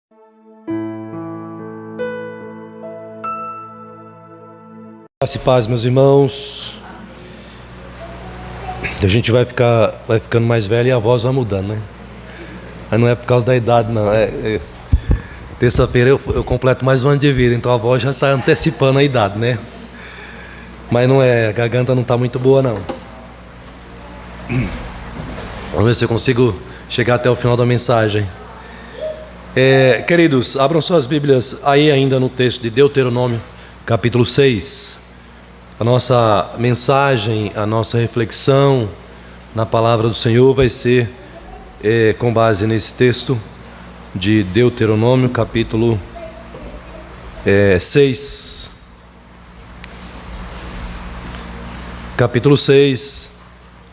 Graça e paz, meus irmãos. A gente vai ficando mais velho e a voz vai mudando, né? Mas não é por causa da idade, não. Terça-feira eu completo mais um ano de vida, então a voz já está antecipando a idade, né? Mas não é, a garganta não está muito boa, não. Vamos ver se eu consigo chegar até o final da mensagem. Queridos, abram suas Bíblias aí ainda no texto de Deuteronômio, capítulo 6. A nossa mensagem, a nossa reflexão na palavra do Senhor vai ser com base nesse texto de Deuteronômio, capítulo 6. Capítulo 6,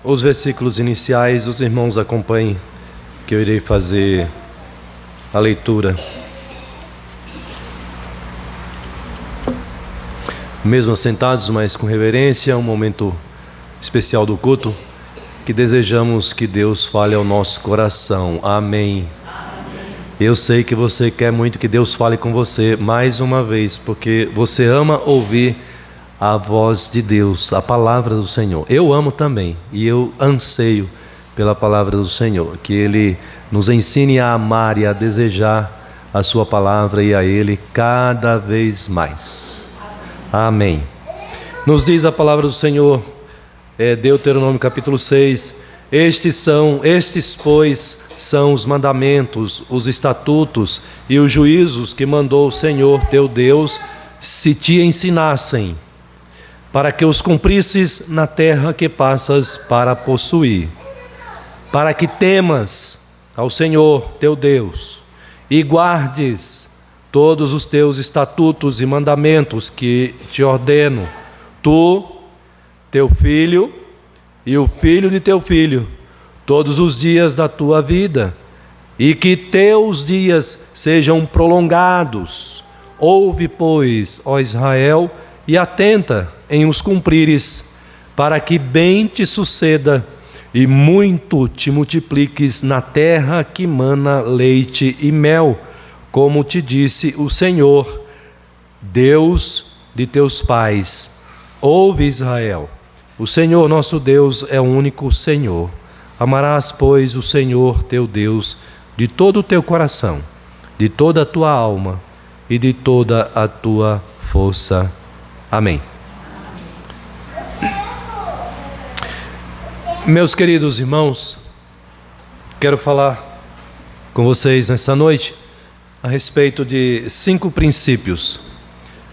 os versículos iniciais, os irmãos acompanhem, que eu irei fazer a leitura. Mesmo assentados, mas com reverência, um momento especial do culto, que desejamos que Deus fale ao nosso coração. Amém. Eu sei que você quer muito que Deus fale com você mais uma vez, porque você ama ouvir a voz de Deus, a palavra do Senhor. Eu amo também, e eu anseio pela palavra do Senhor, que Ele nos ensine a amar e a desejar a sua palavra e a Ele cada vez mais. Amém. Nos diz a palavra do Senhor, Deuteronômio capítulo 6, estes, pois, são os mandamentos, os estatutos e os juízos que mandou o Senhor teu Deus, se te ensinassem, para que os cumprisses na terra que passas para possuir, para que temas ao Senhor teu Deus e guardes todos os teus estatutos e mandamentos que te ordeno, tu, teu filho e o filho de teu filho, todos os dias da tua vida, e que teus dias sejam prolongados. Ouve, pois, ó Israel, e atenta em os cumprires, para que bem te suceda e muito te multipliques na terra que mana leite e mel, como te disse o Senhor, Deus de teus pais. Ouve, Israel, o Senhor nosso Deus é o único Senhor. Amarás, pois, o Senhor teu Deus de todo o teu coração, de toda a tua alma e de toda a tua força. Amém. Meus queridos irmãos, quero falar com vocês nesta noite a respeito de 5 princípios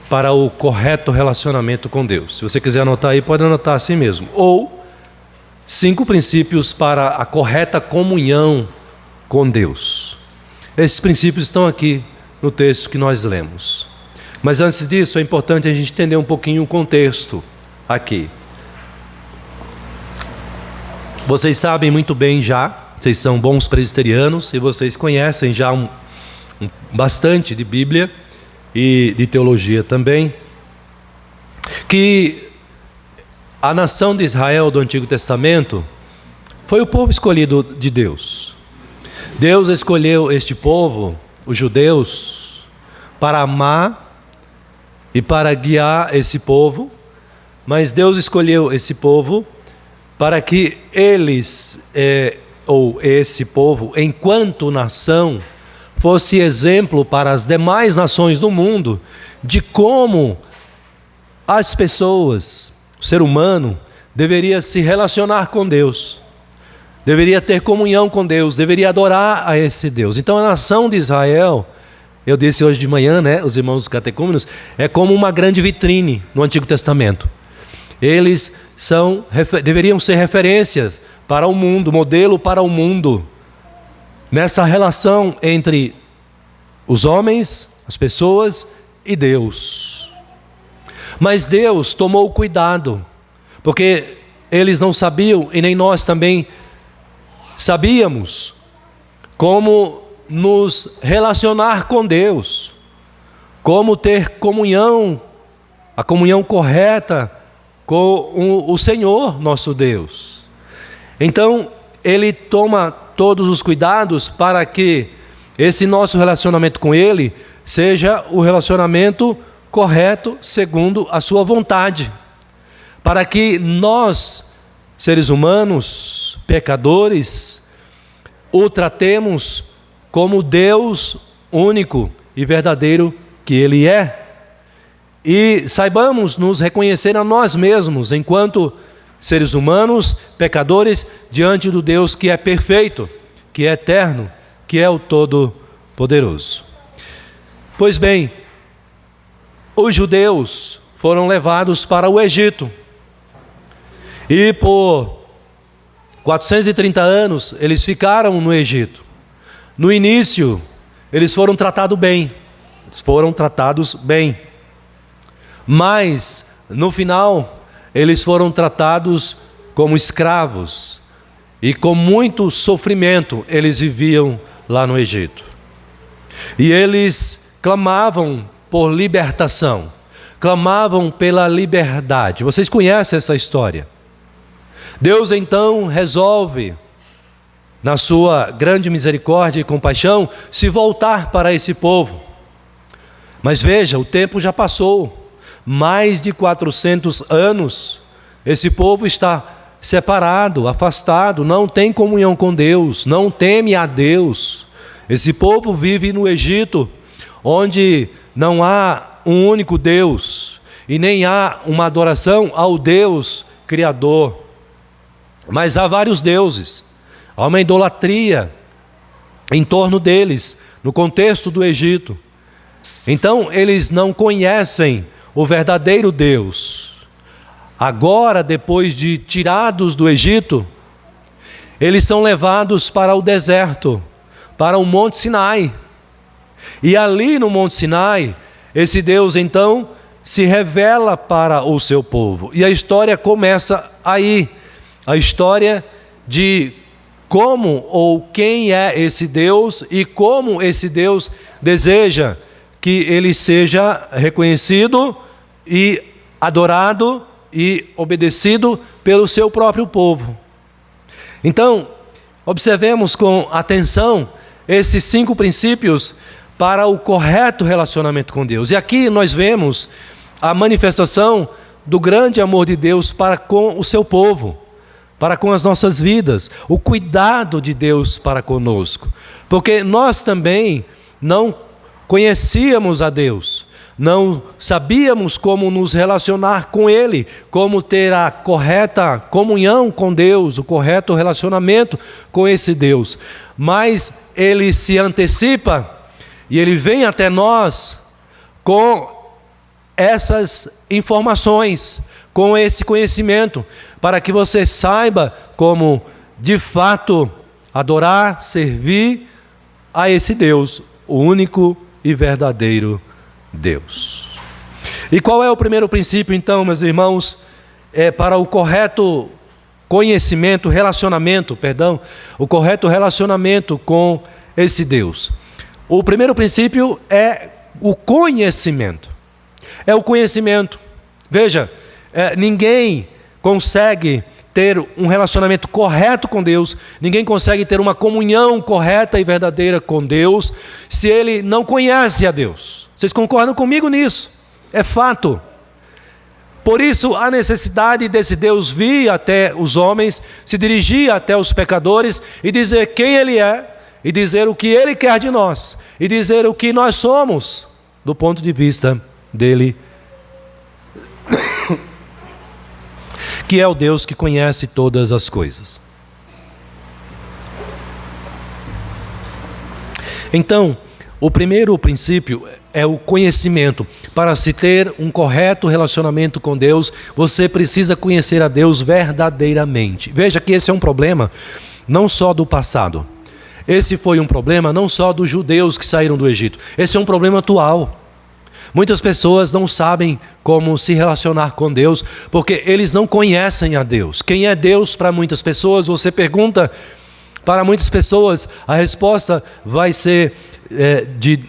para o correto relacionamento com Deus. Se você quiser anotar aí, pode anotar assim mesmo. Ou 5 princípios para a correta comunhão com Deus. Esses princípios estão aqui no texto que nós lemos. Mas antes disso, é importante a gente entender um pouquinho o contexto aqui. Vocês sabem muito bem já, vocês são bons presbiterianos e vocês conhecem já bastante de Bíblia e de teologia também, que a nação de Israel do Antigo Testamento foi o povo escolhido de Deus. Deus escolheu este povo, os judeus, para amar e para guiar esse povo, mas Deus escolheu esse povo para que eles, ou esse povo, enquanto nação, fosse exemplo para as demais nações do mundo de como as pessoas, o ser humano, deveria se relacionar com Deus, deveria ter comunhão com Deus, deveria adorar a esse Deus. Então a nação de Israel, eu disse hoje de manhã, né, os irmãos catecúmenos, é como uma grande vitrine no Antigo Testamento. Eles deveriam ser referências para o mundo, modelo para o mundo, nessa relação entre os homens, as pessoas e Deus. Mas Deus tomou cuidado, porque eles não sabiam, e nem nós também sabíamos, como nos relacionar com Deus, como ter comunhão, a comunhão correta com o Senhor nosso Deus. Então, Ele toma todos os cuidados para que esse nosso relacionamento com Ele seja o relacionamento correto segundo a sua vontade, para que nós, seres humanos, pecadores, o tratemos como Deus único e verdadeiro que Ele é, e saibamos nos reconhecer a nós mesmos enquanto seres humanos, pecadores, diante do Deus que é perfeito, que é eterno, que é o Todo-Poderoso. Pois bem, os judeus foram levados para o Egito, e por 430 anos eles ficaram no Egito. No início, eles foram tratados bem, mas no final, eles foram tratados como escravos, e com muito sofrimento eles viviam lá no Egito. E eles clamavam por libertação, clamavam pela liberdade. Vocês conhecem essa história. Deus então resolve, na sua grande misericórdia e compaixão, se voltar para esse povo. Mas veja, o tempo já passou. Mais de 400 anos, esse povo está separado, afastado, não tem comunhão com Deus, não teme a Deus. Esse povo vive no Egito, onde não há um único Deus, e nem há uma adoração ao Deus Criador, mas há vários deuses, há uma idolatria em torno deles, no contexto do Egito. Então eles não conhecem o verdadeiro Deus. Agora, depois de tirados do Egito, eles são levados para o deserto, para o Monte Sinai. E ali no Monte Sinai, esse Deus então se revela para o seu povo. E a história começa aí. A história de como ou quem é esse Deus e como esse Deus deseja que ele seja reconhecido e adorado e obedecido pelo seu próprio povo. Então, observemos com atenção esses 5 princípios para o correto relacionamento com Deus. E aqui nós vemos a manifestação do grande amor de Deus para com o seu povo, para com as nossas vidas, o cuidado de Deus para conosco. Porque nós também não conhecíamos a Deus, não sabíamos como nos relacionar com Ele, como ter a correta comunhão com Deus, o correto relacionamento com esse Deus. Mas Ele se antecipa e Ele vem até nós com essas informações, com esse conhecimento, para que você saiba como de fato adorar, servir a esse Deus, o único e verdadeiro Deus. E qual é o primeiro princípio então, meus irmãos, para o correto conhecimento, o correto relacionamento com esse Deus? O primeiro princípio é o conhecimento. É o conhecimento. Veja, ninguém consegue ter um relacionamento correto com Deus, ninguém consegue ter uma comunhão correta e verdadeira com Deus, se ele não conhece a Deus. Vocês concordam comigo nisso? É fato. Por isso, a necessidade desse Deus vir até os homens, se dirigir até os pecadores e dizer quem Ele é, e dizer o que Ele quer de nós, e dizer o que nós somos, do ponto de vista dEle, que é o Deus que conhece todas as coisas. Então, o primeiro princípio é o conhecimento. Para se ter um correto relacionamento com Deus, você precisa conhecer a Deus verdadeiramente. Veja que esse é um problema não só do passado. Esse foi um problema não só dos judeus que saíram do Egito. Esse é um problema atual. Muitas pessoas não sabem como se relacionar com Deus, porque eles não conhecem a Deus. Quem é Deus para muitas pessoas? Você pergunta para muitas pessoas, a resposta vai ser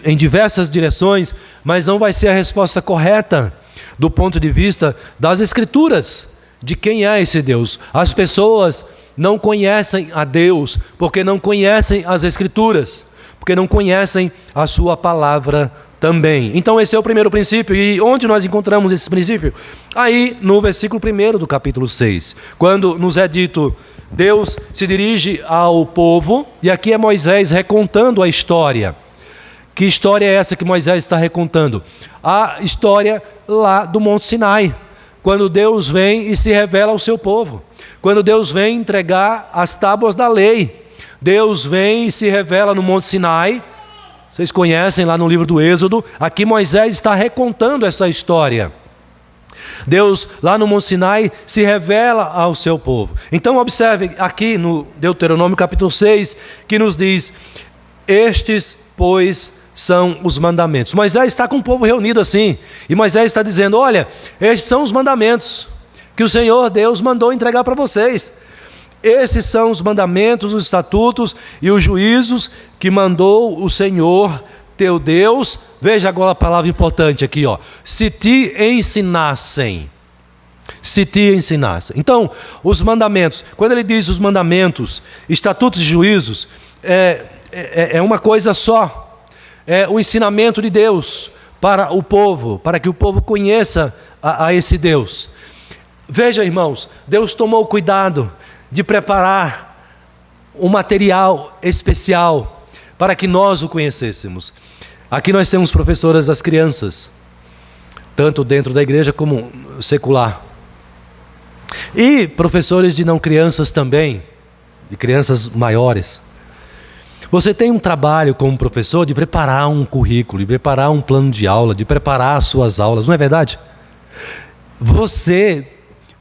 em diversas direções, mas não vai ser a resposta correta do ponto de vista das Escrituras, de quem é esse Deus. As pessoas não conhecem a Deus, porque não conhecem as Escrituras. porque não conhecem a sua palavra também. Então esse é o primeiro princípio. E onde nós encontramos esse princípio? Aí no versículo 1 do capítulo 6, quando nos é dito, Deus se dirige ao povo, e aqui é Moisés recontando a história. Que história é essa que Moisés está recontando? A história lá do Monte Sinai, quando Deus vem e se revela ao seu povo. Quando Deus vem entregar as tábuas da lei. Deus vem e se revela no Monte Sinai. Vocês conhecem lá no livro do Êxodo. Aqui Moisés está recontando essa história. Deus lá no Monte Sinai se revela ao seu povo. Então observe aqui no Deuteronômio capítulo 6, que nos diz, estes, pois, são os mandamentos. Moisés está com o povo reunido assim, e Moisés está dizendo, olha, estes são os mandamentos que o Senhor Deus mandou entregar para vocês. Esses são os mandamentos, os estatutos e os juízos que mandou o Senhor teu Deus. Veja agora a palavra importante aqui, ó. Se te ensinassem. Se te ensinassem. Então, os mandamentos, quando ele diz os mandamentos, estatutos e juízos, é uma coisa só. É o ensinamento de Deus para o povo, para que o povo conheça a esse Deus. Veja, irmãos, Deus tomou cuidado de preparar um material especial para que nós o conhecêssemos. Aqui nós temos professoras das crianças, tanto dentro da igreja como secular. E professores de não crianças também, de crianças maiores. Você tem um trabalho como professor de preparar um currículo, de preparar um plano de aula, de preparar as suas aulas, não é verdade? Você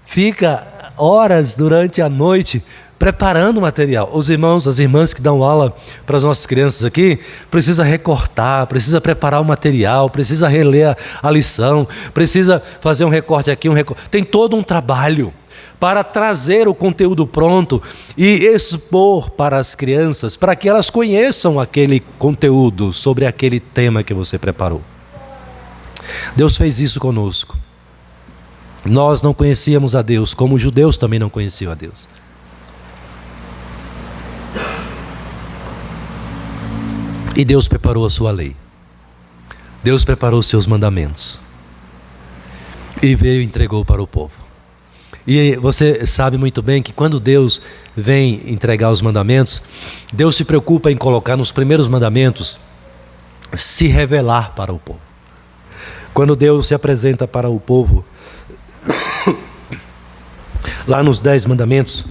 fica horas durante a noite preparando o material. Os irmãos, as irmãs que dão aula para as nossas crianças aqui, precisa recortar, precisa preparar o material, precisa reler a lição, precisa fazer um recorte aqui, um recorte. Tem todo um trabalho para trazer o conteúdo pronto e expor para as crianças, para que elas conheçam aquele conteúdo sobre aquele tema que você preparou. Deus fez isso conosco. Nós não conhecíamos a Deus, como os judeus também não conheciam a Deus. E Deus preparou a sua lei. Deus preparou os seus mandamentos. E veio e entregou para o povo. E você sabe muito bem que quando Deus vem entregar os mandamentos, Deus se preocupa em colocar nos primeiros mandamentos, se revelar para o povo. Quando Deus se apresenta para o povo, lá nos 10 mandamentos,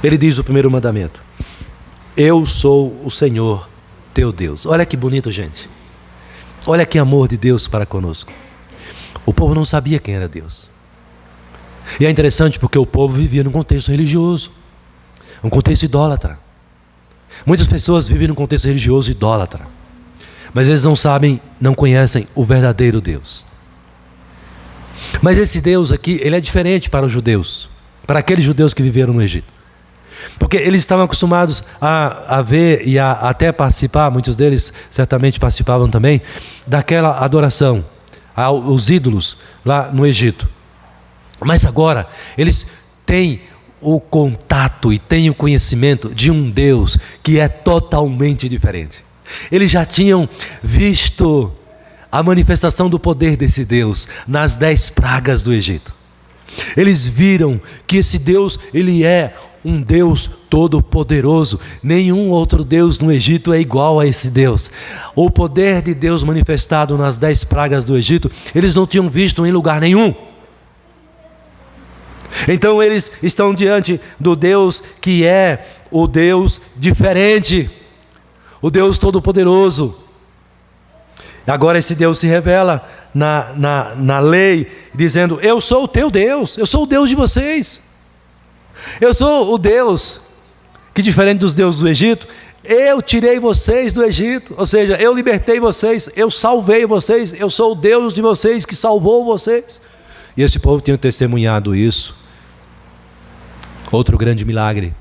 ele diz o primeiro mandamento, eu sou o Senhor teu Deus. Olha que bonito, gente. Olha que amor de Deus para conosco. O povo não sabia quem era Deus. E é interessante porque o povo vivia num contexto religioso, um contexto idólatra. Muitas pessoas vivem num contexto religioso idólatra, mas eles não sabem, não conhecem o verdadeiro Deus. Mas esse Deus aqui, ele é diferente para os judeus, para aqueles judeus que viveram no Egito. Porque eles estavam acostumados a ver e a até participar, muitos deles certamente participavam também, daquela adoração aos ídolos lá no Egito. Mas agora, eles têm o contato e têm o conhecimento de um Deus que é totalmente diferente. Eles já tinham visto a manifestação do poder desse Deus nas 10 pragas do Egito. Eles viram que esse Deus, ele é um Deus todo-poderoso. Nenhum outro Deus no Egito é igual a esse Deus. O poder de Deus manifestado nas 10 pragas do Egito, eles não tinham visto em lugar nenhum. Então eles estão diante do Deus que é o Deus diferente, o Deus todo-poderoso. Agora esse Deus se revela na lei, dizendo, eu sou o teu Deus, eu sou o Deus de vocês. Eu sou o Deus que, diferente dos deuses do Egito, eu tirei vocês do Egito, ou seja, eu libertei vocês, eu salvei vocês, eu sou o Deus de vocês que salvou vocês. E esse povo tinha testemunhado isso. Outro grande milagre,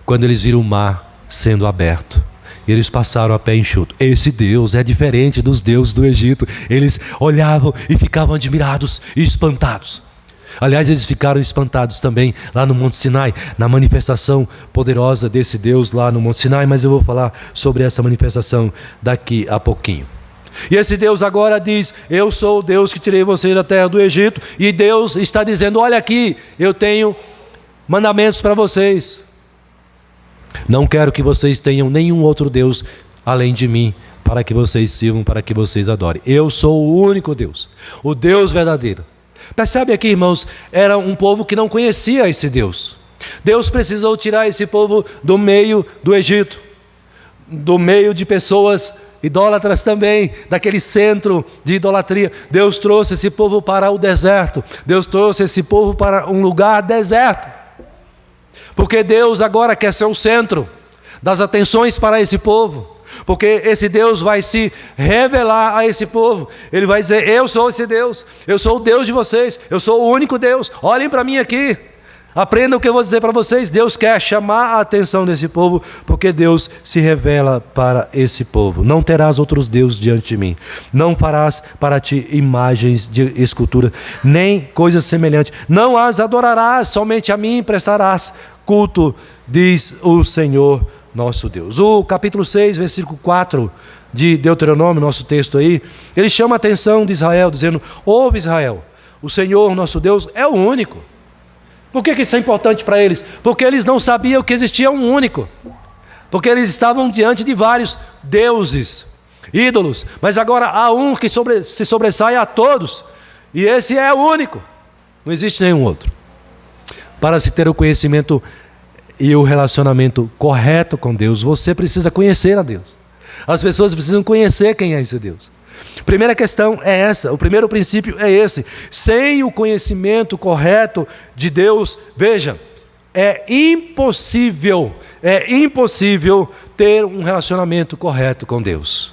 quando eles viram o mar sendo aberto, e eles passaram a pé enxuto. Esse Deus é diferente dos deuses do Egito. Eles olhavam e ficavam admirados e espantados. Aliás, eles ficaram espantados também lá no Monte Sinai, na manifestação poderosa desse Deus lá no Monte Sinai, mas eu vou falar sobre essa manifestação daqui a pouquinho. E esse Deus agora diz: eu sou o Deus que tirei vocês da terra do Egito, e Deus está dizendo: olha aqui, eu tenho mandamentos para vocês. Não quero que vocês tenham nenhum outro Deus além de mim, para que vocês sirvam, para que vocês adorem. Eu sou o único Deus, o Deus verdadeiro. Percebe aqui, irmãos, era um povo que não conhecia esse Deus. Deus precisou tirar esse povo do meio do Egito, do meio de pessoas idólatras também, daquele centro de idolatria. Deus trouxe esse povo para o deserto. Deus trouxe esse povo para um lugar deserto. Porque Deus agora quer ser o centro das atenções para esse povo. Porque esse Deus vai se revelar a esse povo. Ele vai dizer: eu sou esse Deus, eu sou o Deus de vocês, eu sou o único Deus. Olhem para mim aqui, aprendam o que eu vou dizer para vocês. Deus quer chamar a atenção desse povo, porque Deus se revela para esse povo. Não terás outros deuses diante de mim, não farás para ti imagens de escultura, nem coisas semelhantes, não as adorarás, somente a mim prestarás culto, diz o Senhor nosso Deus. O capítulo 6, versículo 4 de Deuteronômio, nosso texto aí, ele chama a atenção de Israel, dizendo: ouve, Israel, o Senhor nosso Deus é o único. Por que isso é importante para eles? Porque eles não sabiam que existia um único. Porque eles estavam diante de vários deuses, ídolos, mas agora há um que se sobressai a todos, e esse é o único. Não existe nenhum outro. Para se ter o conhecimento e o relacionamento correto com Deus, você precisa conhecer a Deus. As pessoas precisam conhecer quem é esse Deus. Primeira questão é essa, o primeiro princípio é esse. Sem o conhecimento correto de Deus, veja, é impossível ter um relacionamento correto com Deus.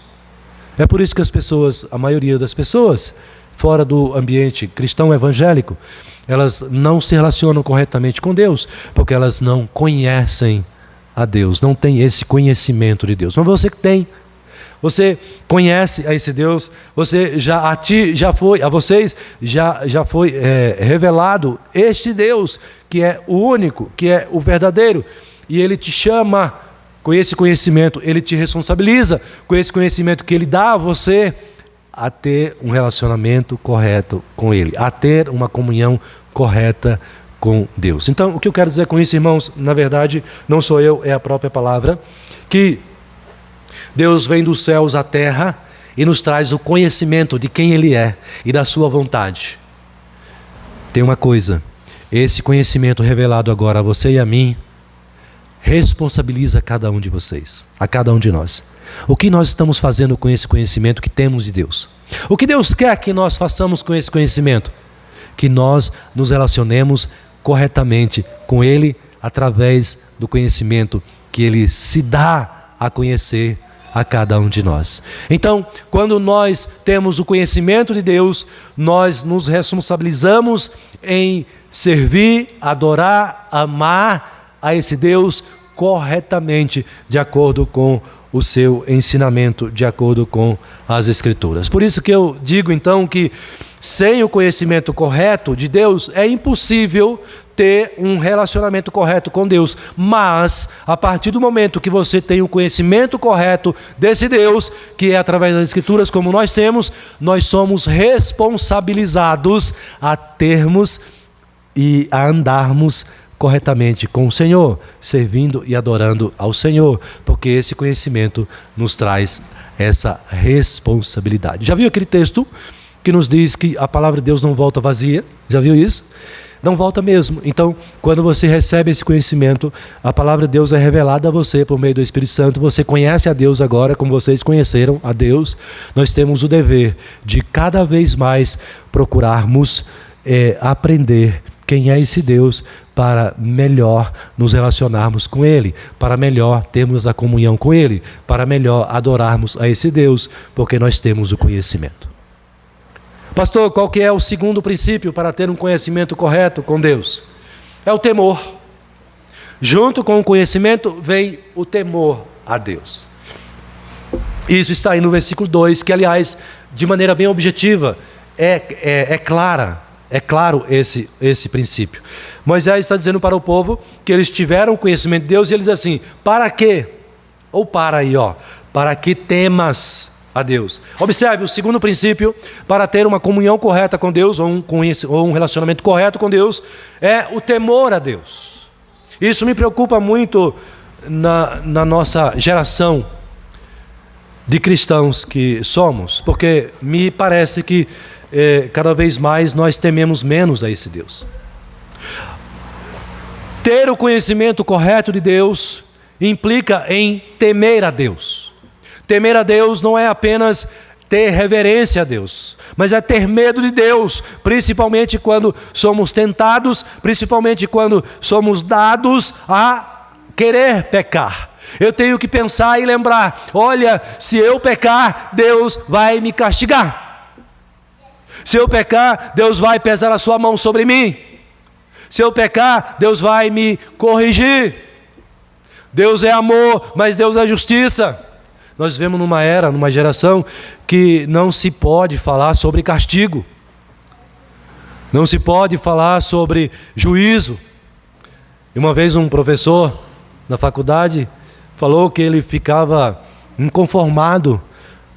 É por isso que as pessoas, a maioria das pessoas, fora do ambiente cristão evangélico, elas não se relacionam corretamente com Deus, porque elas não conhecem a Deus, não têm esse conhecimento de Deus. Mas você que tem, você conhece a esse Deus, a vocês já foi revelado este Deus, que é o único, que é o verdadeiro, e Ele te chama com esse conhecimento, Ele te responsabiliza com esse conhecimento que Ele dá a você, a ter um relacionamento correto com Ele, a ter uma comunhão correta com Deus. Então, o que eu quero dizer com isso, irmãos, na verdade, não sou eu, é a própria palavra, que Deus vem dos céus à terra e nos traz o conhecimento de quem Ele é e da sua vontade. Tem uma coisa, esse conhecimento revelado agora a você e a mim, responsabiliza cada um de vocês, a cada um de nós. O que nós estamos fazendo com esse conhecimento que temos de Deus? O que Deus quer que nós façamos com esse conhecimento? Que nós nos relacionemos corretamente com Ele através do conhecimento que Ele se dá a conhecer a cada um de nós. Então, quando nós temos o conhecimento de Deus, nós nos responsabilizamos em servir, adorar, amar a esse Deus corretamente, de acordo com o seu ensinamento, de acordo com as Escrituras. Por isso que eu digo então que sem o conhecimento correto de Deus é impossível ter um relacionamento correto com Deus. Mas a partir do momento que você tem o conhecimento correto desse Deus, que é através das Escrituras, como nós temos, nós somos responsabilizados a termos e a andarmos corretamente com o Senhor, servindo e adorando ao Senhor, porque esse conhecimento nos traz essa responsabilidade. Já viu aquele texto que nos diz que a palavra de Deus não volta vazia? Já viu isso? Não volta mesmo. Então, quando você recebe esse conhecimento, a palavra de Deus é revelada a você por meio do Espírito Santo. Você conhece a Deus agora, como vocês conheceram a Deus. Nós temos o dever de cada vez mais procurarmos aprender quem é esse Deus, para melhor nos relacionarmos com Ele, para melhor termos a comunhão com Ele, para melhor adorarmos a esse Deus, porque nós temos o conhecimento. Pastor, qual que é o segundo princípio para ter um conhecimento correto com Deus? É o temor. Junto com o conhecimento vem o temor a Deus. Isso está aí no versículo 2, que aliás, de maneira bem objetiva, é clara. É claro esse princípio. Moisés está dizendo para o povo que eles tiveram conhecimento de Deus e ele diz assim: para quê? Ou para aí, para que temas a Deus. Observe, o segundo princípio para ter uma comunhão correta com Deus, ou um relacionamento correto com Deus, é o temor a Deus. Isso me preocupa muito na nossa geração de cristãos que somos, porque me parece que cada vez mais nós tememos menos a esse Deus. Ter o conhecimento correto de Deus implica em temer a Deus. Temer a Deus não é apenas ter reverência a Deus, mas é ter medo de Deus, principalmente quando somos tentados, principalmente quando somos dados a querer pecar. Eu tenho que pensar e lembrar: olha, se eu pecar, Deus vai me castigar. Se eu pecar, Deus vai pesar a sua mão sobre mim. Se eu pecar, Deus vai me corrigir. Deus é amor, mas Deus é justiça. Nós vivemos numa geração que não se pode falar sobre castigo. Não se pode falar sobre juízo. E uma vez um professor na faculdade falou que ele ficava inconformado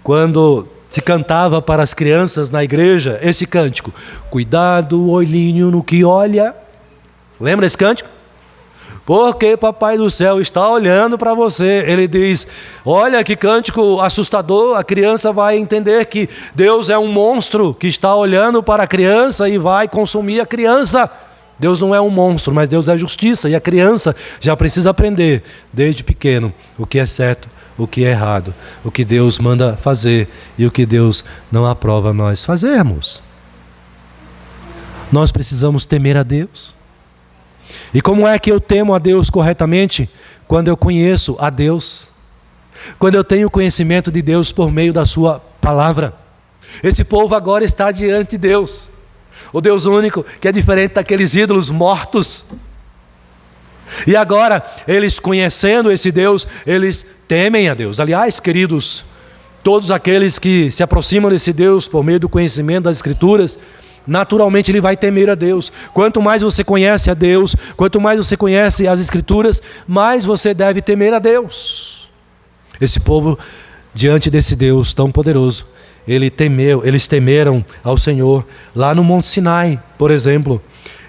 quando se cantava para as crianças na igreja esse cântico: cuidado, olhinho no que olha. Lembra esse cântico? Porque Papai do Céu está olhando para você. Ele diz: olha que cântico assustador. A criança vai entender que Deus é um monstro que está olhando para a criança e vai consumir a criança. Deus não é um monstro, mas Deus é justiça. E a criança já precisa aprender desde pequeno o que é certo, o que é errado, o que Deus manda fazer e o que Deus não aprova nós fazermos. Nós precisamos temer a Deus. E como é que eu temo a Deus corretamente? Quando eu conheço a Deus, quando eu tenho conhecimento de Deus por meio da sua palavra. Esse povo agora está diante de Deus, o Deus único, que é diferente daqueles ídolos mortos. E agora, eles conhecendo esse Deus, eles temem a Deus. Aliás, queridos, todos aqueles que se aproximam desse Deus por meio do conhecimento das Escrituras, naturalmente ele vai temer a Deus. Quanto mais você conhece a Deus, quanto mais você conhece as Escrituras, mais você deve temer a Deus. Esse povo, diante desse Deus tão poderoso, eles temeram ao Senhor lá no Monte Sinai, por exemplo,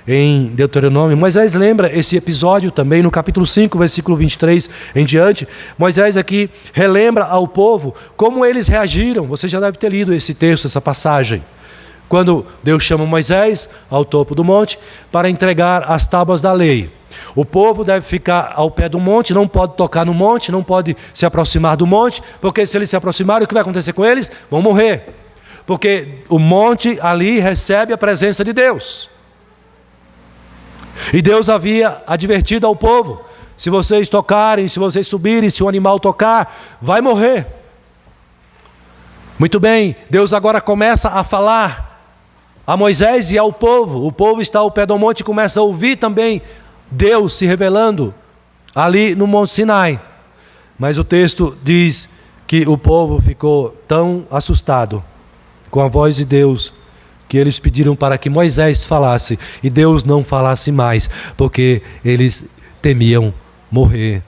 em Deuteronômio. Moisés lembra esse episódio também no capítulo 5, versículo 23 em diante. Moisés aqui relembra ao povo como eles reagiram. Você já deve ter lido esse texto, essa passagem. Quando Deus chama Moisés ao topo do monte para entregar as tábuas da lei. O povo deve ficar ao pé do monte, não pode tocar no monte, não pode se aproximar do monte, porque se eles se aproximarem, o que vai acontecer com eles? Vão morrer. Porque o monte ali recebe a presença de Deus. E Deus havia advertido ao povo: se vocês tocarem, se vocês subirem, se o animal tocar, vai morrer. Muito bem, Deus agora começa a falar a Moisés e ao povo. O povo está ao pé do monte e começa a ouvir também Deus se revelando ali no Monte Sinai. Mas o texto diz que o povo ficou tão assustado com a voz de Deus que eles pediram para que Moisés falasse e Deus não falasse mais, porque eles temiam morrer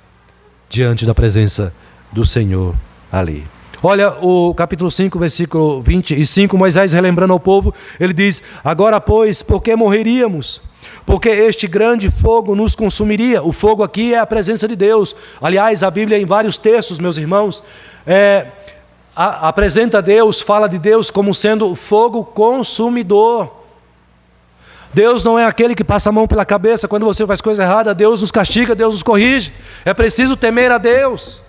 diante da presença do Senhor ali. Olha o capítulo 5, versículo 25, Moisés relembrando ao povo, ele diz: agora pois, por que morreríamos? Porque este grande fogo nos consumiria. O fogo aqui é a presença de Deus. Aliás, a Bíblia em vários textos, meus irmãos, apresenta Deus, fala de Deus como sendo fogo consumidor. Deus não é aquele que passa a mão pela cabeça quando você faz coisa errada. Deus nos castiga, Deus nos corrige. É preciso temer a Deus.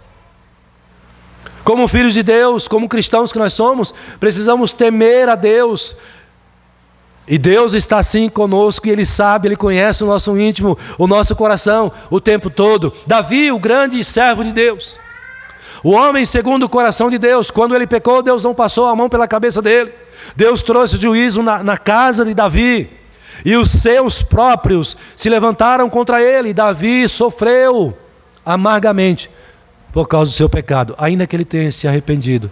Como filhos de Deus, como cristãos que nós somos, precisamos temer a Deus. E Deus está assim conosco, e Ele sabe, Ele conhece o nosso íntimo, o nosso coração, o tempo todo. Davi, o grande servo de Deus, o homem segundo o coração de Deus, quando ele pecou, Deus não passou a mão pela cabeça dele. Deus trouxe juízo na casa de Davi, e os seus próprios se levantaram contra ele. Davi sofreu amargamente por causa do seu pecado, ainda que ele tenha se arrependido.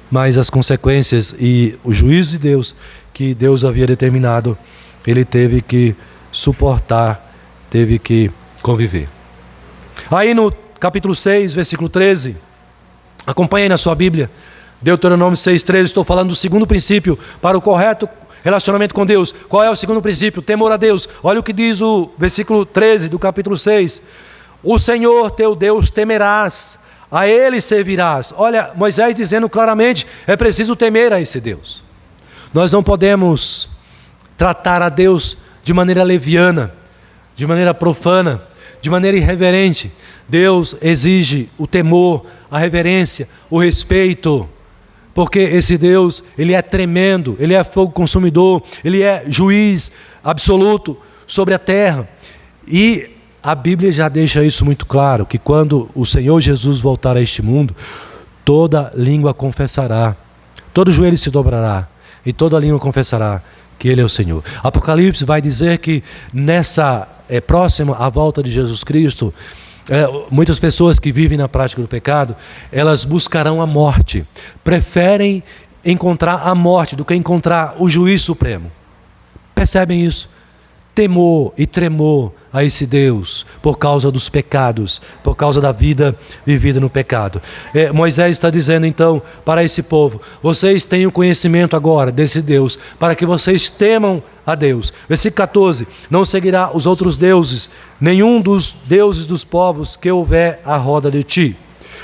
mas as consequências e o juízo de Deus, que Deus havia determinado, ele teve que suportar, teve que conviver. Aí no capítulo 6, versículo 13, acompanhe aí na sua Bíblia, Deuteronômio 6,13, estou falando do segundo princípio para o correto relacionamento com Deus. Qual é o segundo princípio? Temor a Deus. Olha o que diz o versículo 13 do capítulo 6. O Senhor teu Deus temerás, a Ele servirás. Olha, Moisés dizendo claramente, é preciso temer a esse Deus. Nós não podemos tratar a Deus de maneira leviana, de maneira profana, de maneira irreverente. Deus exige o temor, a reverência, o respeito, porque esse Deus, ele é tremendo, ele é fogo consumidor, ele é juiz absoluto sobre a terra. E a Bíblia já deixa isso muito claro, que quando o Senhor Jesus voltar a este mundo, toda língua confessará, todo joelho se dobrará, e toda língua confessará que Ele é o Senhor. Apocalipse vai dizer que nessa próxima à volta de Jesus Cristo, muitas pessoas que vivem na prática do pecado, elas buscarão a morte, preferem encontrar a morte do que encontrar o juiz supremo. Percebem isso? Temor e tremor a esse Deus por causa dos pecados, por causa da vida vivida no pecado. Moisés está dizendo então para esse povo, vocês têm o conhecimento agora desse Deus, para que vocês temam a Deus. Versículo 14, não seguirá os outros deuses, nenhum dos deuses dos povos que houver à roda de ti.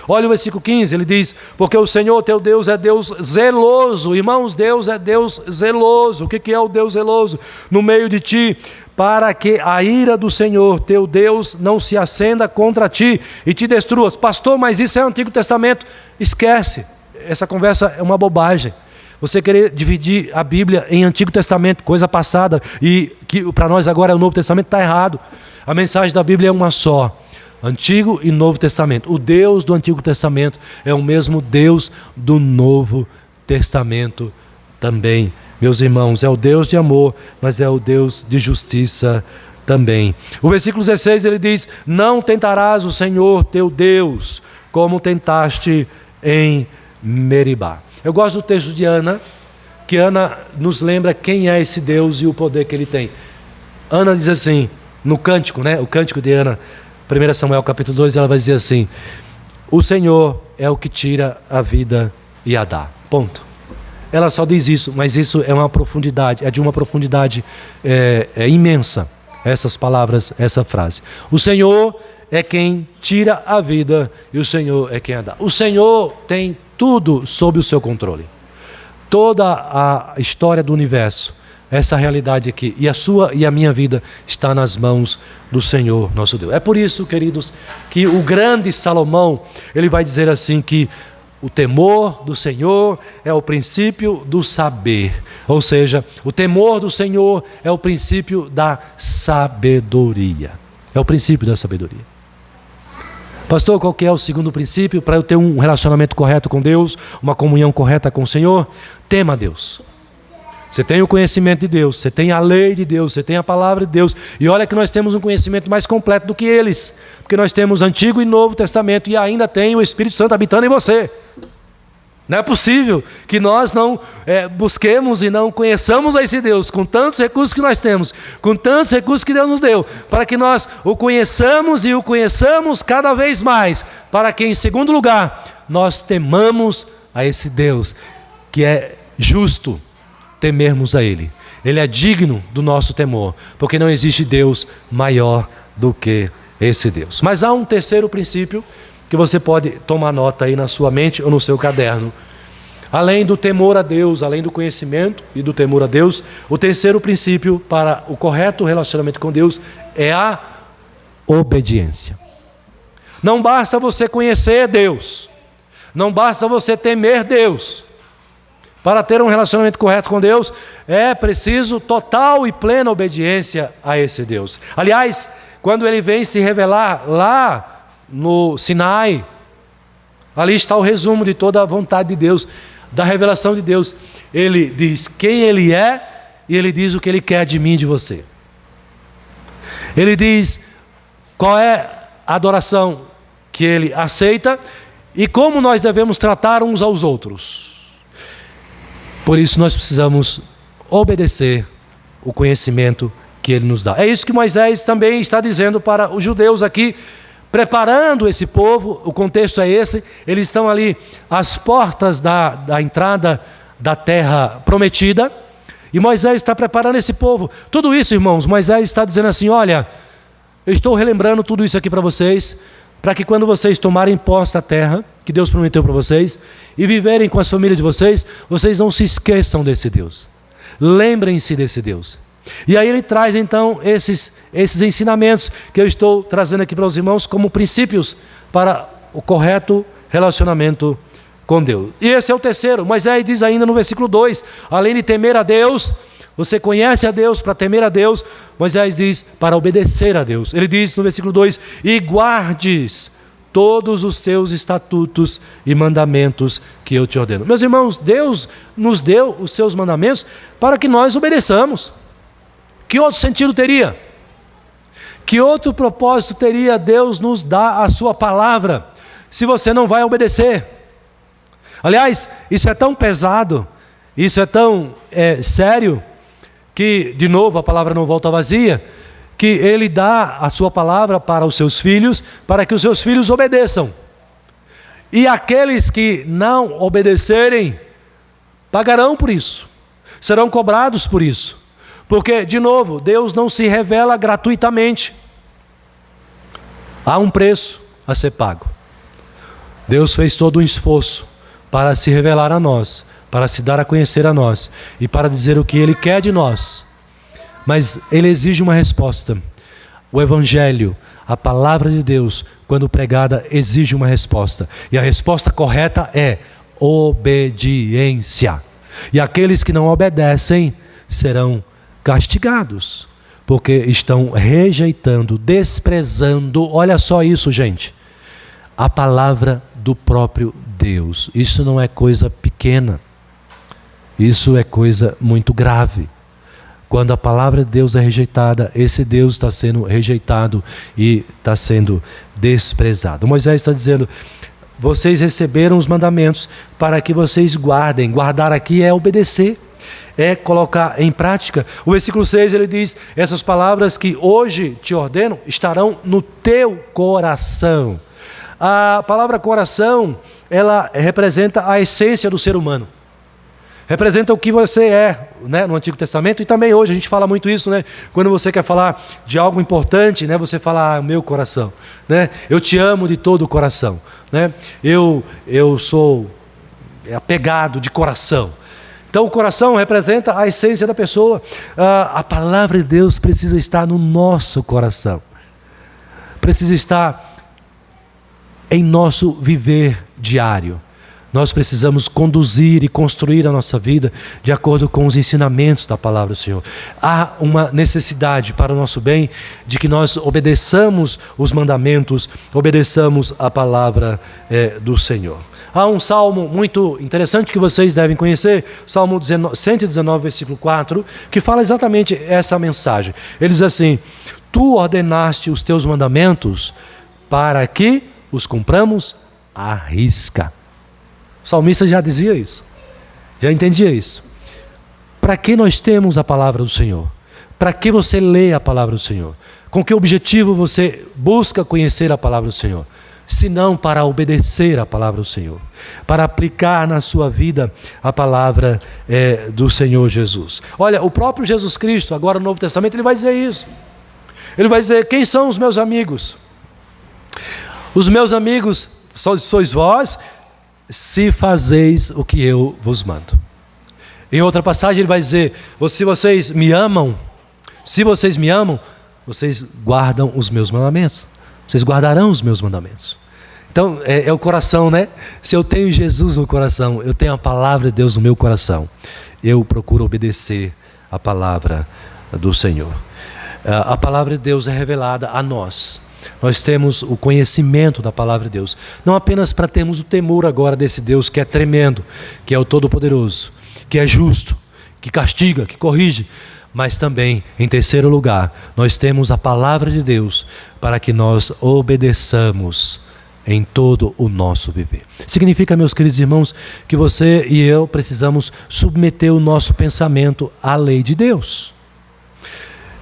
Olha o versículo 15, ele diz, porque o Senhor teu Deus é Deus zeloso. Irmãos, Deus é Deus zeloso. O que é o Deus zeloso? No meio de ti, para que a ira do Senhor teu Deus não se acenda contra ti e te destruas. Pastor, mas isso é Antigo Testamento. Esquece, essa conversa é uma bobagem. Você querer dividir a Bíblia em Antigo Testamento, coisa passada, e que para nós agora é o Novo Testamento, está errado. A mensagem da Bíblia é uma só. Antigo e Novo Testamento. O Deus do Antigo Testamento é o mesmo Deus do Novo Testamento também. Meus irmãos, é o Deus de amor, mas é o Deus de justiça também. O versículo 16 ele diz, não tentarás o Senhor teu Deus, como tentaste em Meribá. Eu gosto do texto de Ana, que Ana nos lembra quem é esse Deus e o poder que ele tem. Ana diz assim, no cântico, o cântico de Ana, 1 Samuel capítulo 2, ela vai dizer assim, o Senhor é o que tira a vida e a dá. Ponto. Ela só diz isso, mas isso é uma profundidade, é de uma profundidade imensa, essas palavras, essa frase. O Senhor é quem tira a vida e o Senhor é quem a dá. O Senhor tem tudo sob o seu controle. Toda a história do universo, essa realidade aqui, e a sua e a minha vida está nas mãos do Senhor, nosso Deus. É por isso, queridos, que o grande Salomão, ele vai dizer assim que o temor do Senhor é o princípio do saber. Ou seja, o temor do Senhor é o princípio da sabedoria. É o princípio da sabedoria. Pastor, qual que é o segundo princípio para eu ter um relacionamento correto com Deus, uma comunhão correta com o Senhor? Tema a Deus. Você tem o conhecimento de Deus, você tem a lei de Deus, você tem a palavra de Deus. E olha que nós temos um conhecimento mais completo do que eles. Porque nós temos Antigo e Novo Testamento e ainda tem o Espírito Santo habitando em você. Não é possível que nós não busquemos e não conheçamos a esse Deus com tantos recursos que nós temos, com tantos recursos que Deus nos deu, para que nós o conheçamos e o conheçamos cada vez mais, para que em segundo lugar nós temamos a esse Deus que é justo, temermos a Ele. Ele é digno do nosso temor, porque não existe Deus maior do que esse Deus. Mas há um terceiro princípio que você pode tomar nota aí na sua mente ou no seu caderno. Além do temor a Deus, além do conhecimento e do temor a Deus, o terceiro princípio para o correto relacionamento com Deus é a obediência. Não basta você conhecer Deus, não basta você temer Deus. Para ter um relacionamento correto com Deus, é preciso total e plena obediência a esse Deus. Aliás, quando ele vem se revelar lá no Sinai, ali está o resumo de toda a vontade de Deus, da revelação de Deus. Ele diz quem Ele é e Ele diz o que Ele quer de mim e de você. Ele diz qual é a adoração que Ele aceita e como nós devemos tratar uns aos outros. Por isso nós precisamos obedecer o conhecimento que ele nos dá. É isso que Moisés também está dizendo para os judeus aqui, preparando esse povo. O contexto é esse: eles estão ali às portas da entrada da terra prometida, e Moisés está preparando esse povo. Tudo isso, irmãos, Moisés está dizendo assim: olha, eu estou relembrando tudo isso aqui para vocês, para que quando vocês tomarem posse da terra que Deus prometeu para vocês e viverem com as famílias de vocês, vocês não se esqueçam desse Deus. Lembrem-se desse Deus. E aí ele traz então esses ensinamentos que eu estou trazendo aqui para os irmãos como princípios para o correto relacionamento com Deus. E esse é o terceiro. Moisés diz ainda no versículo 2, além de temer a Deus, você conhece a Deus para temer a Deus, Moisés diz para obedecer a Deus. Ele diz no versículo 2, e guardes todos os teus estatutos e mandamentos que eu te ordeno. Meus irmãos, Deus nos deu os seus mandamentos para que nós obedeçamos. Que outro sentido teria? Que outro propósito teria Deus nos dar a sua palavra, se você não vai obedecer? Aliás, isso é tão pesado, isso é tão sério, que, de novo, a palavra não volta vazia, que ele dá a sua palavra para os seus filhos, para que os seus filhos obedeçam. E aqueles que não obedecerem, pagarão por isso, serão cobrados por isso. Porque, de novo, Deus não se revela gratuitamente. Há um preço a ser pago. Deus fez todo um esforço para se revelar a nós, para se dar a conhecer a nós e para dizer o que Ele quer de nós. Mas Ele exige uma resposta. O Evangelho, a palavra de Deus, quando pregada, exige uma resposta. E a resposta correta é obediência. E aqueles que não obedecem serão castigados, porque estão rejeitando, desprezando, olha só isso, gente, a palavra do próprio Deus. Isso não é coisa pequena, isso é coisa muito grave. Quando a palavra de Deus é rejeitada, esse Deus está sendo rejeitado e está sendo desprezado. Moisés está dizendo: vocês receberam os mandamentos para que vocês guardem. Guardar aqui é obedecer, é colocar em prática. O versículo 6 ele diz: essas palavras que hoje te ordeno estarão no teu coração. A palavra coração, ela representa a essência do ser humano. Representa o que você é, né, no Antigo Testamento, e também hoje a gente fala muito isso, né? Quando você quer falar de algo importante, né, você fala: meu coração, né? Eu te amo de todo o coração, né? Eu sou apegado de coração. Então o coração representa a essência da pessoa. A palavra de Deus precisa estar no nosso coração, precisa estar em nosso viver diário. Nós precisamos conduzir e construir a nossa vida de acordo com os ensinamentos da palavra do Senhor. Há uma necessidade para o nosso bem de que nós obedeçamos os mandamentos, obedeçamos a palavra do Senhor. Há um salmo muito interessante que vocês devem conhecer, Salmo 119, versículo 4, que fala exatamente essa mensagem. Ele diz assim: tu ordenaste os teus mandamentos para que os cumpramos à risca. O salmista já dizia isso, já entendia isso. Para que nós temos a palavra do Senhor? Para que você lê a palavra do Senhor? Com que objetivo você busca conhecer a palavra do Senhor? Senão para obedecer a palavra do Senhor, para aplicar na sua vida a palavra do Senhor Jesus. Olha, o próprio Jesus Cristo, agora no Novo Testamento, ele vai dizer isso. Ele vai dizer: quem são os meus amigos? Os meus amigos sois vós, se fazeis o que eu vos mando. Em outra passagem ele vai dizer: se vocês me amam, vocês guardam os meus mandamentos. Vocês guardarão os meus mandamentos. Então é o coração, né? Se eu tenho Jesus no coração, eu tenho a palavra de Deus no meu coração, eu procuro obedecer a palavra do Senhor. A palavra de Deus é revelada a nós. Nós temos o conhecimento da palavra de Deus, não apenas para termos o temor agora desse Deus que é tremendo, que é o Todo-Poderoso, que é justo, que castiga, que corrige, mas também, em terceiro lugar, nós temos a palavra de Deus para que nós obedeçamos em todo o nosso viver. Significa, meus queridos irmãos, que você e eu precisamos submeter o nosso pensamento à lei de Deus.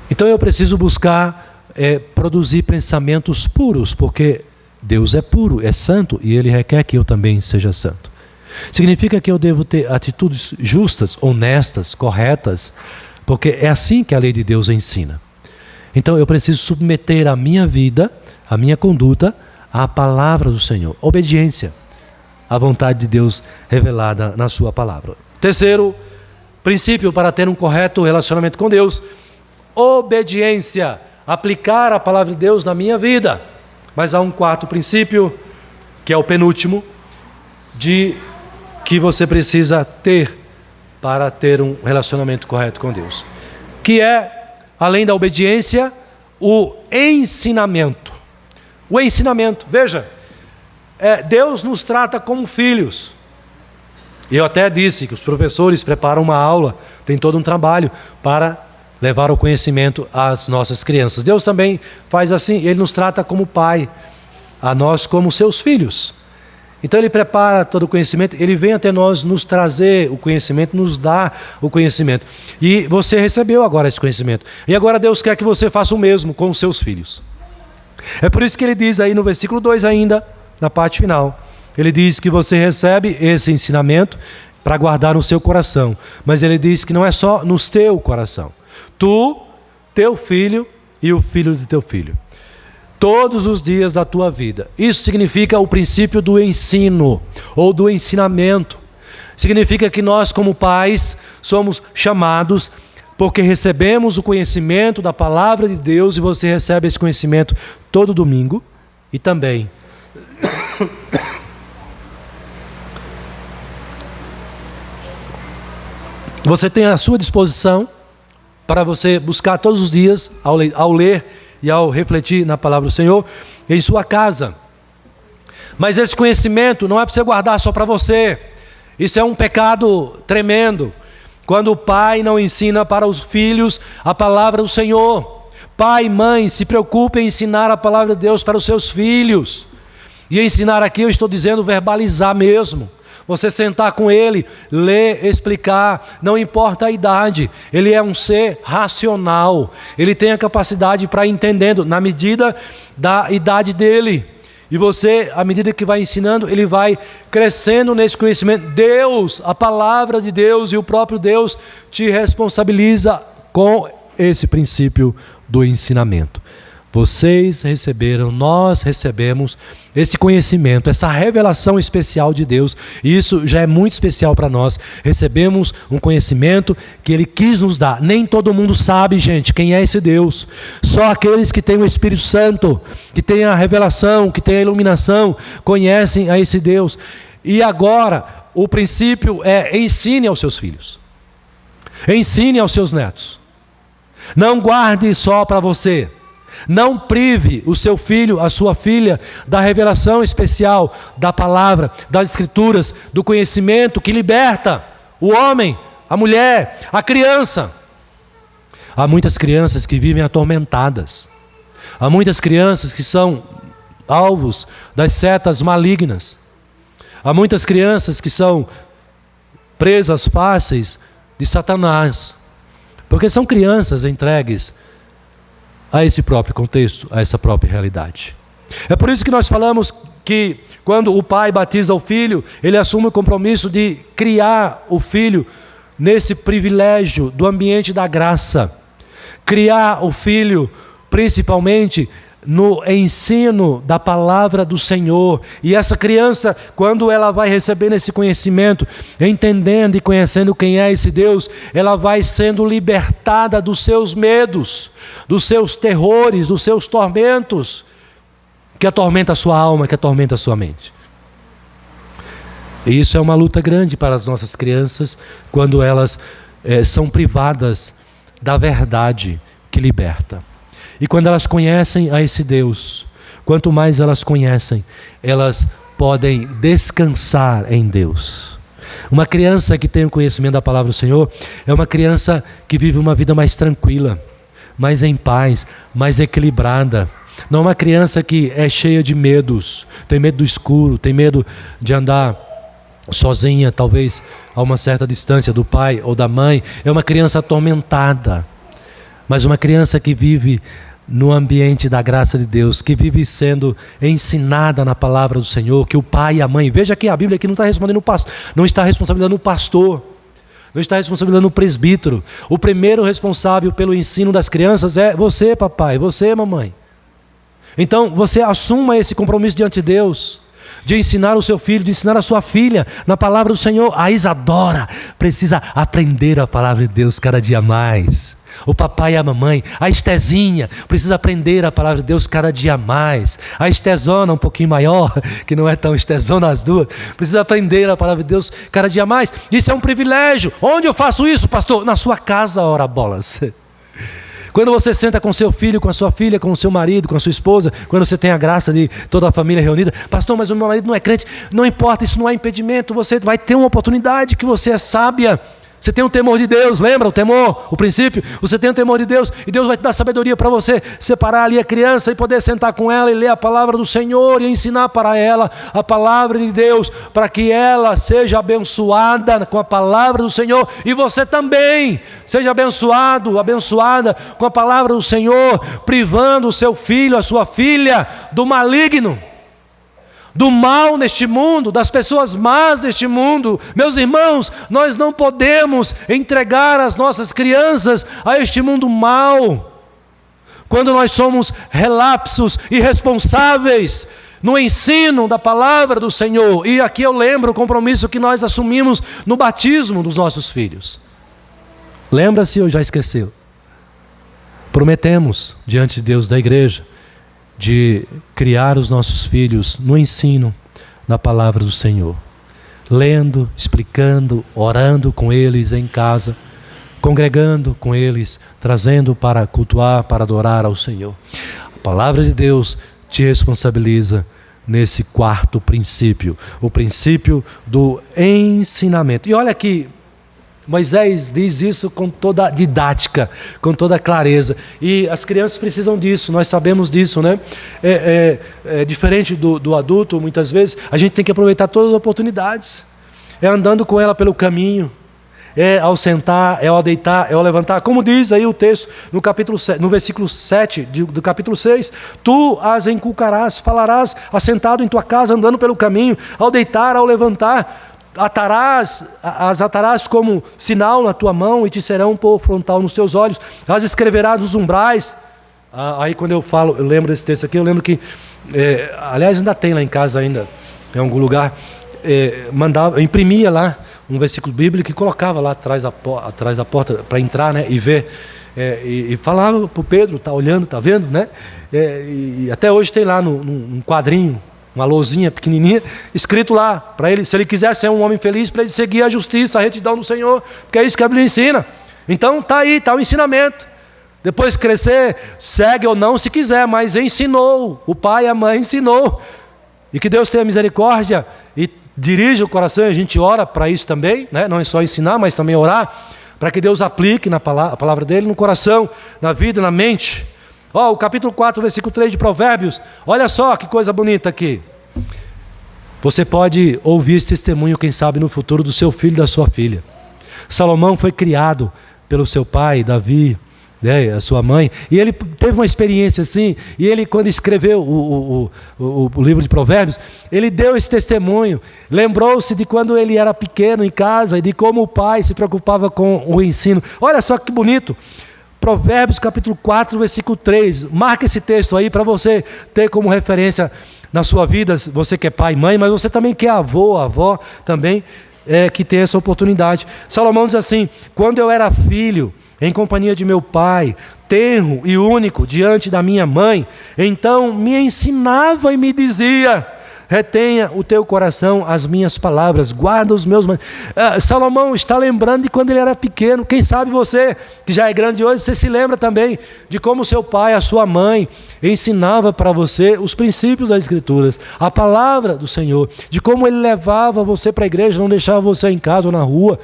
Então eu preciso buscar produzir pensamentos puros, porque Deus é puro, é santo, e Ele requer que eu também seja santo. Significa que eu devo ter atitudes justas, honestas, corretas, porque é assim que a lei de Deus ensina. Então eu preciso submeter a minha vida, a minha conduta, à palavra do Senhor. Obediência à vontade de Deus revelada na sua palavra. Terceiro princípio para ter um correto relacionamento com Deus: obediência. Aplicar a palavra de Deus na minha vida. Mas há um quarto princípio, que é o penúltimo, que você precisa ter para ter um relacionamento correto com Deus, que é, além da obediência, o ensinamento. O ensinamento, veja, Deus nos trata como filhos. Eu até disse que os professores preparam uma aula, tem todo um trabalho para levar o conhecimento às nossas crianças. Deus também faz assim, Ele nos trata como pai, a nós como seus filhos. Então Ele prepara todo o conhecimento, Ele vem até nós nos trazer o conhecimento, nos dá o conhecimento. E você recebeu agora esse conhecimento. E agora Deus quer que você faça o mesmo com os seus filhos. É por isso que Ele diz aí no versículo 2 ainda, na parte final, Ele diz que você recebe esse ensinamento para guardar no seu coração. Mas Ele diz que não é só no teu coração. Tu, teu filho e o filho de teu filho. Todos os dias da tua vida. Isso significa o princípio do ensino ou do ensinamento. Significa que nós, como pais, somos chamados porque recebemos o conhecimento da palavra de Deus, e você recebe esse conhecimento todo domingo e também você tem à sua disposição para você buscar todos os dias, ao ler e ao refletir na palavra do Senhor, em sua casa. Mas esse conhecimento não é para você guardar só para você. Isso é um pecado tremendo, quando o pai não ensina para os filhos a palavra do Senhor. Pai e mãe, se preocupem em ensinar a palavra de Deus para os seus filhos. E ensinar aqui, eu estou dizendo verbalizar mesmo. Você sentar com ele, ler, explicar, não importa a idade. Ele é um ser racional. Ele tem a capacidade para ir entendendo na medida da idade dele. E você, à medida que vai ensinando, ele vai crescendo nesse conhecimento. Deus, a palavra de Deus e o próprio Deus te responsabiliza com esse princípio do ensinamento. Vocês receberam, nós recebemos esse conhecimento, essa revelação especial de Deus. E isso já é muito especial para nós. Recebemos um conhecimento que Ele quis nos dar. Nem todo mundo sabe, gente, quem é esse Deus. Só aqueles que têm o Espírito Santo, que têm a revelação, que têm a iluminação, conhecem a esse Deus. E agora, o princípio é: ensine aos seus filhos. Ensine aos seus netos. Não guarde só para você. Não prive o seu filho, a sua filha, da revelação especial da palavra, das escrituras, do conhecimento que liberta o homem, a mulher, a criança. Há muitas crianças que vivem atormentadas. Há muitas crianças que são alvos das setas malignas. Há muitas crianças que são presas fáceis de Satanás, porque são crianças entregues a esse próprio contexto, a essa própria realidade. É por isso que nós falamos que quando o pai batiza o filho, ele assume o compromisso de criar o filho nesse privilégio do ambiente da graça. Criar o filho principalmente no ensino da palavra do Senhor. E essa criança, quando ela vai recebendo esse conhecimento, entendendo e conhecendo quem é esse Deus, ela vai sendo libertada dos seus medos, dos seus terrores, dos seus tormentos, que atormenta a sua alma, que atormenta a sua mente. E isso é uma luta grande para as nossas crianças, quando elas são privadas da verdade que liberta. E quando elas conhecem a esse Deus, quanto mais elas conhecem, elas podem descansar em Deus. Uma criança que tem o conhecimento da palavra do Senhor é uma criança que vive uma vida mais tranquila, mais em paz, mais equilibrada. Não é uma criança que é cheia de medos, tem medo do escuro, tem medo de andar sozinha, talvez a uma certa distância do pai ou da mãe. É uma criança atormentada, mas uma criança que vive no ambiente da graça de Deus, que vive sendo ensinada na palavra do Senhor, que o pai e a mãe, veja que a Bíblia aqui não está respondendo o pastor, não está responsabilizando o pastor, não está responsabilizando o presbítero. O primeiro responsável pelo ensino das crianças é você, papai, você, mamãe. Então você assuma esse compromisso diante de Deus, de ensinar o seu filho, de ensinar a sua filha na palavra do Senhor. A Isadora precisa aprender a palavra de Deus cada dia mais. O papai e a mamãe, a Estezinha precisa aprender a palavra de Deus cada dia mais. A Estezona, um pouquinho maior, que não é tão Estezona as duas, precisa aprender a palavra de Deus cada dia mais. Isso é um privilégio. Onde eu faço isso, pastor? Na sua casa, ora bolas. Quando você senta com seu filho, com a sua filha, com o seu marido, com a sua esposa, quando você tem a graça de toda a família reunida, pastor, mas o meu marido não é crente, não importa, isso não é impedimento, você vai ter uma oportunidade que você é sábia. Você tem o temor de Deus, lembra o temor, o princípio? Você tem o temor de Deus e Deus vai te dar sabedoria para você separar ali a criança e poder sentar com ela e ler a palavra do Senhor e ensinar para ela a palavra de Deus, para que ela seja abençoada com a palavra do Senhor e você também seja abençoado, abençoada com a palavra do Senhor, privando o seu filho, a sua filha do maligno, do mal neste mundo, das pessoas más deste mundo. Meus irmãos, nós não podemos entregar as nossas crianças a este mundo mal, quando nós somos relapsos, irresponsáveis no ensino da palavra do Senhor. E aqui eu lembro o compromisso que nós assumimos no batismo dos nossos filhos. Lembra-se ou já esqueceu? Prometemos diante de Deus da igreja de criar os nossos filhos no ensino da palavra do Senhor, lendo, explicando, orando com eles em casa, congregando com eles, trazendo para cultuar, para adorar ao Senhor. A palavra de Deus te responsabiliza nesse quarto princípio, o princípio do ensinamento. E olha aqui, Moisés diz isso com toda didática, com toda clareza. E as crianças precisam disso, nós sabemos disso, né? Diferente do adulto, muitas vezes, a gente tem que aproveitar todas as oportunidades. É andando com ela pelo caminho, é ao sentar, é ao deitar, é ao levantar. Como diz aí o texto no versículo 7 do capítulo 6. Tu as inculcarás, falarás assentado em tua casa, andando pelo caminho, ao deitar, ao levantar. As atarás como sinal na tua mão e te serão por frontal nos teus olhos. As escreverás nos umbrais. Aí quando eu lembro desse texto aqui, eu lembro que, aliás ainda tem lá em casa ainda, em algum lugar, imprimia lá um versículo bíblico e colocava lá atrás da porta para entrar, né, e ver, e falava para o Pedro, tá olhando, tá vendo, né? E até hoje tem lá num quadrinho, uma lousinha pequenininha, escrito lá, para ele, se ele quiser ser um homem feliz, para ele seguir a justiça, a retidão do Senhor, porque é isso que a Bíblia ensina. Então está aí, está o ensinamento. Depois crescer, segue ou não se quiser, mas ensinou, o pai e a mãe ensinou. E que Deus tenha misericórdia e dirija o coração, e a gente ora para isso também, né? Não é só ensinar, mas também orar, para que Deus aplique a palavra dele no coração, na vida, na mente. O capítulo 4, versículo 3 de Provérbios, olha só que coisa bonita aqui. Você pode ouvir esse testemunho, quem sabe, no futuro do seu filho e da sua filha. Salomão foi criado pelo seu pai, Davi, né, a sua mãe, e ele teve uma experiência assim, e ele, quando escreveu o livro de Provérbios, ele deu esse testemunho, lembrou-se de quando ele era pequeno em casa, e de como o pai se preocupava com o ensino. Olha só que bonito. Provérbios capítulo 4, versículo 3. Marca esse texto aí para você ter como referência na sua vida, você que é pai e mãe, mas você também que é avó também, que tem essa oportunidade. Salomão diz assim: quando eu era filho, em companhia de meu pai, tenro e único diante da minha mãe, então me ensinava e me dizia: retenha o teu coração as minhas palavras, guarda os meus mandamentos. Salomão está lembrando de quando ele era pequeno. Quem sabe você, que já é grande hoje, você se lembra também de como seu pai, a sua mãe, ensinava para você os princípios das Escrituras, a palavra do Senhor, de como ele levava você para a igreja, não deixava você em casa ou na rua,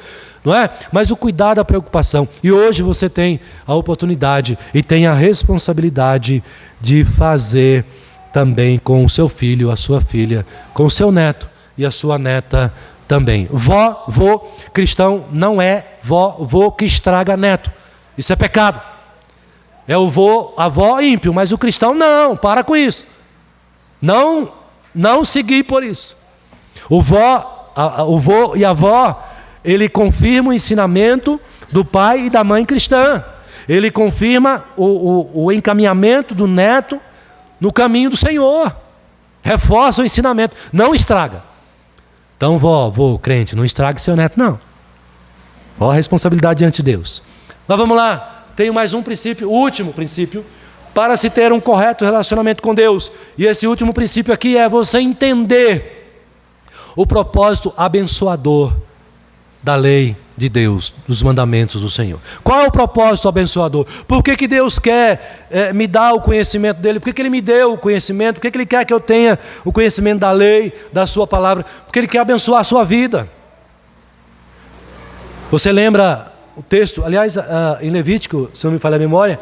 não é? Mas o cuidado, a preocupação. E hoje você tem a oportunidade e tem a responsabilidade de fazer também com o seu filho, a sua filha, com o seu neto e a sua neta também. Vô cristão não é vô que estraga neto. Isso é pecado. É o avó ímpio, mas o cristão não, para com isso. Não seguir por isso. O vô e a avó, ele confirma o ensinamento do pai e da mãe cristã. Ele confirma o encaminhamento do neto no caminho do Senhor. Reforça o ensinamento. Não estraga. Então, vô, crente, não estrague seu neto, não. Ó, a responsabilidade diante de Deus. Mas vamos lá. Tenho mais um princípio, o último princípio, para se ter um correto relacionamento com Deus. E esse último princípio aqui é você entender o propósito abençoador da lei de Deus, dos mandamentos do Senhor. Qual é o propósito abençoador? Por que Deus quer me dar o conhecimento dele? Por que Ele me deu o conhecimento? Por que Ele quer que eu tenha o conhecimento da lei, da sua palavra? Porque Ele quer abençoar a sua vida. Você lembra o texto, aliás, em Levítico, se não me falha a memória,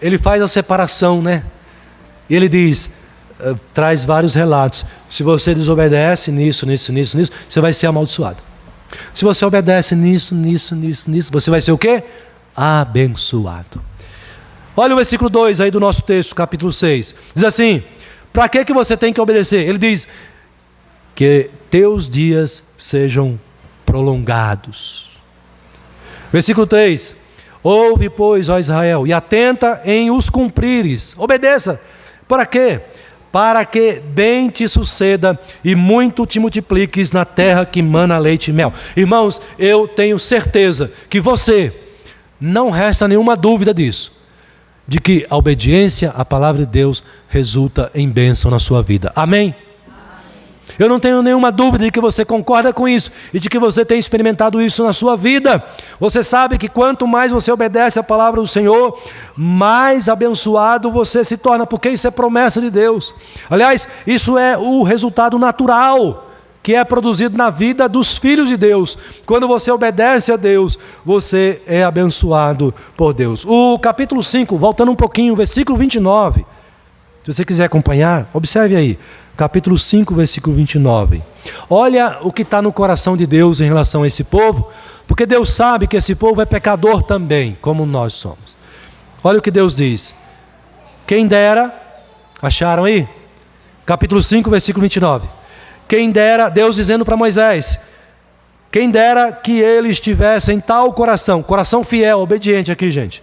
ele faz a separação, né? E ele diz, traz vários relatos. Se você desobedece nisso, você vai ser amaldiçoado. Se você obedece nisso, você vai ser o quê? Abençoado. Olha o versículo 2 aí do nosso texto, capítulo 6. Diz assim, para que você tem que obedecer? Ele diz, que teus dias sejam prolongados. Versículo 3, ouve, pois, ó Israel, e atenta em os cumprires. Obedeça. Para quê? Para que bem te suceda e muito te multipliques na terra que mana leite e mel. Irmãos, eu tenho certeza que você, não resta nenhuma dúvida disso, de que a obediência à palavra de Deus resulta em bênção na sua vida. Amém? Eu não tenho nenhuma dúvida de que você concorda com isso e de que você tem experimentado isso na sua vida. Você sabe que quanto mais você obedece à palavra do Senhor, mais abençoado você se torna, porque isso é promessa de Deus. Aliás, isso é o resultado natural que é produzido na vida dos filhos de Deus. Quando você obedece a Deus, você é abençoado por Deus. O capítulo 5, voltando um pouquinho, versículo 29. Se você quiser acompanhar, observe aí. Capítulo 5, versículo 29. Olha o que está no coração de Deus em relação a esse povo, porque Deus sabe que esse povo é pecador também, como nós somos. Olha o que Deus diz. Quem dera, acharam aí? Capítulo 5, versículo 29. Quem dera, Deus dizendo para Moisés, quem dera que eles tivessem tal coração fiel, obediente aqui, gente,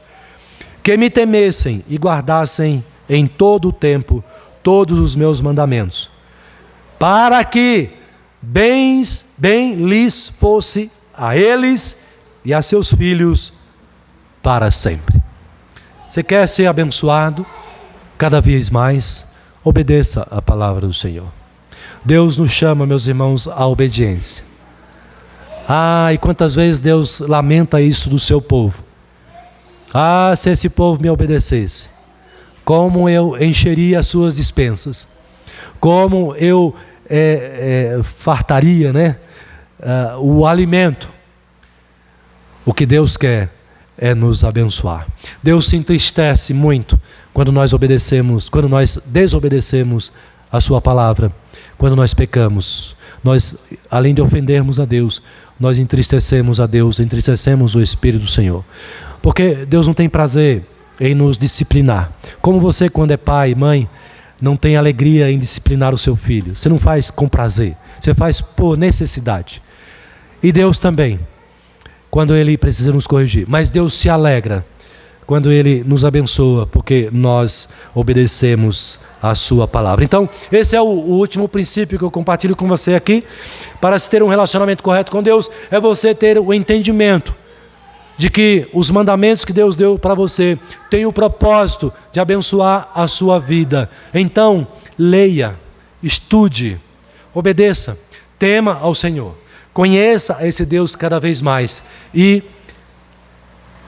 que me temessem e guardassem em todo o tempo todos os meus mandamentos, para que bem lhes fosse a eles e a seus filhos para sempre. Você quer ser abençoado cada vez mais? Obedeça a palavra do Senhor. Deus nos chama, meus irmãos, à obediência. E quantas vezes Deus lamenta isso do seu povo. Se esse povo me obedecesse, como eu encheria as suas despensas, como eu fartaria, né, o alimento. O que Deus quer é nos abençoar. Deus se entristece muito quando nós desobedecemos a sua palavra, quando nós pecamos. Nós, além de ofendermos a Deus, nós entristecemos a Deus, entristecemos o Espírito do Senhor. Porque Deus não tem prazer em nos disciplinar. Como você, quando é pai e mãe, não tem alegria em disciplinar o seu filho. Você não faz com prazer, você faz por necessidade. E Deus também, quando Ele precisa nos corrigir. Mas Deus se alegra quando Ele nos abençoa, porque nós obedecemos a sua palavra. Então, esse é o último princípio que eu compartilho com você aqui. Para se ter um relacionamento correto com Deus, é você ter o entendimento de que os mandamentos que Deus deu para você têm o propósito de abençoar a sua vida. Então, leia estude, obedeça, tema ao Senhor, conheça esse Deus cada vez mais e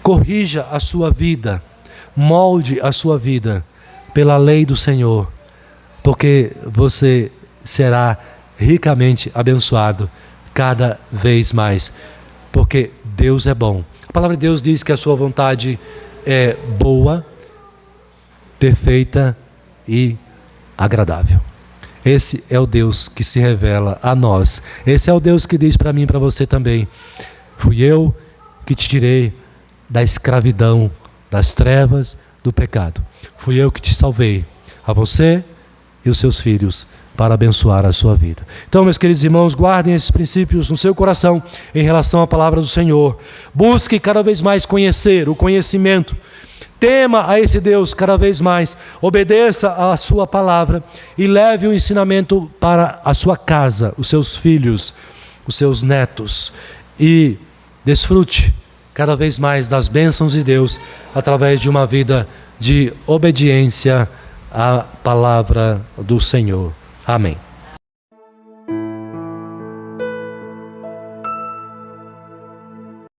corrija a sua vida, molde a sua vida pela lei do Senhor, porque você será ricamente abençoado cada vez mais, porque Deus é bom. A palavra de Deus diz que a sua vontade é boa, perfeita e agradável. Esse é o Deus que se revela a nós. Esse é o Deus que diz para mim e para você também: fui eu que te tirei da escravidão, das trevas, do pecado. Fui eu que te salvei, a você e os seus filhos, para abençoar a sua vida. Então, meus queridos irmãos, guardem esses princípios no seu coração em relação à palavra do Senhor. Busque cada vez mais conhecer o conhecimento. Tema a esse Deus cada vez mais. Obedeça à sua palavra e leve o ensinamento para a sua casa, os seus filhos, os seus netos. E desfrute cada vez mais das bênçãos de Deus através de uma vida de obediência à palavra do Senhor. Amém.